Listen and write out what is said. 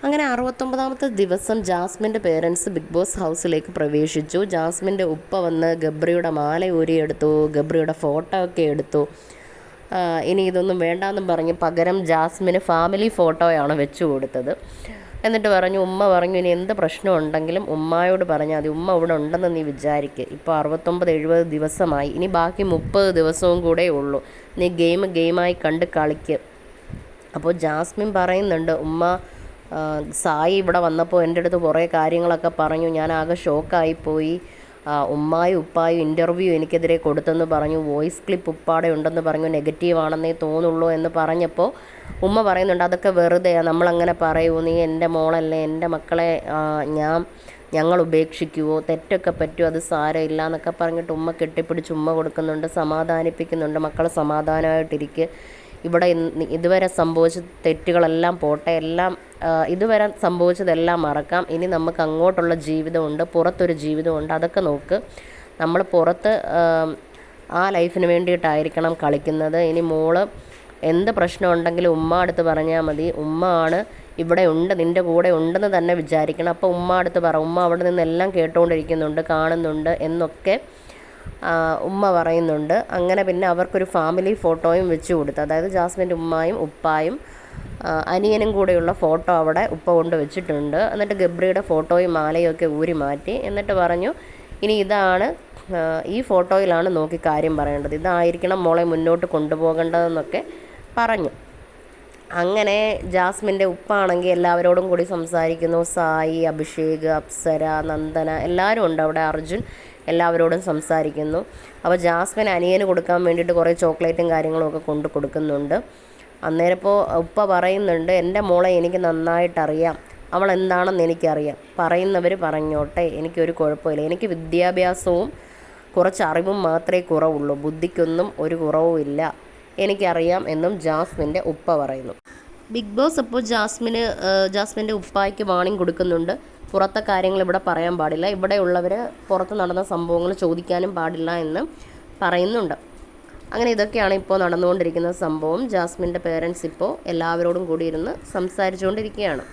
അങ്ങനെ 69ാമത്തെ ദിവസം ജാസ്മിൻ്റെ പേരൻസ് ബിഗ് ബോസ് ഹൗസിലേക്ക് പ്രവേശിച്ചു. ജാസ്മിൻ്റെ ഉപ്പ വന്ന് ഗബ്രിയുടെ മാല ഊരിയെടുത്തു, ഗബ്രിയുടെ ഫോട്ടോ ഒക്കെ എടുത്തു. ഇനി ഇതൊന്നും വേണ്ടാന്നും പറഞ്ഞ് പകരം ജാസ്മിന് ഫാമിലി ഫോട്ടോയാണ് വെച്ചു കൊടുത്തത്. എന്നിട്ട് പറഞ്ഞു, ഉമ്മ പറഞ്ഞു ഇനി എന്ത് പ്രശ്നം ഉണ്ടെങ്കിലും ഉമ്മായോട് പറഞ്ഞാൽ മതി, ഉമ്മ ഇവിടെ ഉണ്ടെന്ന് നീ വിചാരിക്കുക. ഇപ്പോൾ 69-70 ദിവസമായി, ഇനി ബാക്കി 30 ദിവസവും കൂടെ ഉള്ളൂ. നീ ഗെയിമായി കണ്ട് കളിക്ക്. അപ്പോൾ ജാസ്മിൻ പറയുന്നുണ്ട്, ഉമ്മ സായി ഇവിടെ വന്നപ്പോൾ എൻ്റെ അടുത്ത് കുറേ കാര്യങ്ങളൊക്കെ പറഞ്ഞു, ഞാൻ ആകെ ഷോക്കായിപ്പോയി. ഉമ്മായും ഉപ്പായും ഇൻ്റർവ്യൂ എനിക്കെതിരെ കൊടുത്തെന്ന് പറഞ്ഞു, വോയിസ് ക്ലിപ്പ് ഉപ്പാടെ ഉണ്ടെന്ന് പറഞ്ഞു, നെഗറ്റീവാണെന്നേ തോന്നുള്ളൂ എന്ന് പറഞ്ഞപ്പോൾ ഉമ്മ പറയുന്നുണ്ട്, അതൊക്കെ വെറുതെയാണ്, നമ്മളങ്ങനെ പറയൂ, നീ എൻ്റെ മോളല്ലേ, എൻ്റെ മക്കളെ ഞങ്ങൾ ഉപേക്ഷിക്കുമോ, തെറ്റൊക്കെ പറ്റുമോ, അത് സാരമില്ല എന്നൊക്കെ പറഞ്ഞിട്ട് ഉമ്മ കെട്ടിപ്പിടിച്ച് ഉമ്മ കൊടുക്കുന്നുണ്ട്, സമാധാനിപ്പിക്കുന്നുണ്ട്. മക്കൾ സമാധാനമായിട്ടിരിക്കുക, ഇവിടെ ഇതുവരെ സംഭവിച്ച തെറ്റുകളെല്ലാം പോട്ടെ, എല്ലാം ഇതുവരെ സംഭവിച്ചതെല്ലാം മറക്കാം, ഇനി നമുക്ക് അങ്ങോട്ടുള്ള ജീവിതമുണ്ട്, പുറത്തൊരു ജീവിതമുണ്ട്, അതൊക്കെ നോക്ക്. നമ്മൾ പുറത്ത് ആ ലൈഫിന് വേണ്ടിയിട്ടായിരിക്കണം കളിക്കുന്നത്. ഇനി മോള് എന്ത് പ്രശ്നം ഉണ്ടെങ്കിലും ഉമ്മ അടുത്ത് പറഞ്ഞാൽ മതി, ഉമ്മ ആണ് ഇവിടെ ഉണ്ട്, നിൻ്റെ കൂടെ ഉണ്ടെന്ന് തന്നെ വിചാരിക്കണം. അപ്പോൾ ഉമ്മ അടുത്ത് പറ, ഉമ്മ അവിടെ നിന്നെല്ലാം കേട്ടുകൊണ്ടിരിക്കുന്നുണ്ട്, കാണുന്നുണ്ട് എന്നൊക്കെ ഉമ്മ പറയുന്നുണ്ട്. അങ്ങനെ പിന്നെ അവർക്കൊരു ഫാമിലി ഫോട്ടോയും വെച്ച് കൊടുത്തു. അതായത് ജാസ്മിൻ്റെ ഉമ്മായും ഉപ്പായും അനിയനും കൂടെയുള്ള ഫോട്ടോ അവിടെ ഉപ്പ കൊണ്ട് വെച്ചിട്ടുണ്ട്. എന്നിട്ട് ഗബ്രിയുടെ ഫോട്ടോയും മാലയും ഒക്കെ ഊരി മാറ്റി. എന്നിട്ട് പറഞ്ഞു, ഇനി ഇതാണ്, ഈ ഫോട്ടോയിലാണ് നോക്കി കാര്യം പറയേണ്ടത്, ഇതായിരിക്കണം മോളെ മുന്നോട്ട് കൊണ്ടുപോകേണ്ടതെന്നൊക്കെ പറഞ്ഞു. അങ്ങനെ ജാസ്മിൻ്റെ ഉപ്പാണെങ്കിൽ എല്ലാവരോടും കൂടി സംസാരിക്കുന്നു. സായി, അഭിഷേക്, അപ്സര, നന്ദന എല്ലാവരും ഉണ്ട് അവിടെ, അർജുൻ എല്ലാവരോടും സംസാരിക്കുന്നു. അപ്പോൾ ജാസ്മിൻ അനിയന് കൊടുക്കാൻ വേണ്ടിയിട്ട് കുറേ ചോക്ലേറ്റും കാര്യങ്ങളും ഒക്കെ കൊണ്ട് കൊടുക്കുന്നുണ്ട്. അന്നേരം ഇപ്പോൾ ഉപ്പ പറയുന്നുണ്ട്, എൻ്റെ മോളെ എനിക്ക് നന്നായിട്ടറിയാം, അവൾ എന്താണെന്ന് എനിക്കറിയാം, പറയുന്നവർ പറഞ്ഞോട്ടെ, എനിക്കൊരു കുഴപ്പമില്ല, എനിക്ക് വിദ്യാഭ്യാസവും കുറച്ച് അറിവും മാത്രമേ കുറവുള്ളൂ, ബുദ്ധിക്കൊന്നും ഒരു കുറവും ഇല്ല, എനിക്കറിയാം എന്നും ജാസ്മിൻ്റെ ഉപ്പ പറയുന്നു. ബിഗ് ബോസ് അപ്പോൾ ജാസ്മിൻ്റെ ഉപ്പായ്ക്ക് വാണിംഗ് കൊടുക്കുന്നുണ്ട്, പുറത്തെ കാര്യങ്ങൾ ഇവിടെ പറയാൻ പാടില്ല, ഇവിടെയുള്ളവർ പുറത്ത് നടന്ന സംഭവങ്ങൾ ചോദിക്കാനും പാടില്ല എന്ന് പറയുന്നുണ്ട്. അങ്ങനെ ഇതൊക്കെയാണ് ഇപ്പോൾ നടന്നുകൊണ്ടിരിക്കുന്ന സംഭവം. ജാസ്മിൻ്റെ പേരൻസ് ഇപ്പോൾ എല്ലാവരോടും കൂടി ഇരുന്ന് സംസാരിച്ചുകൊണ്ടിരിക്കുകയാണ്.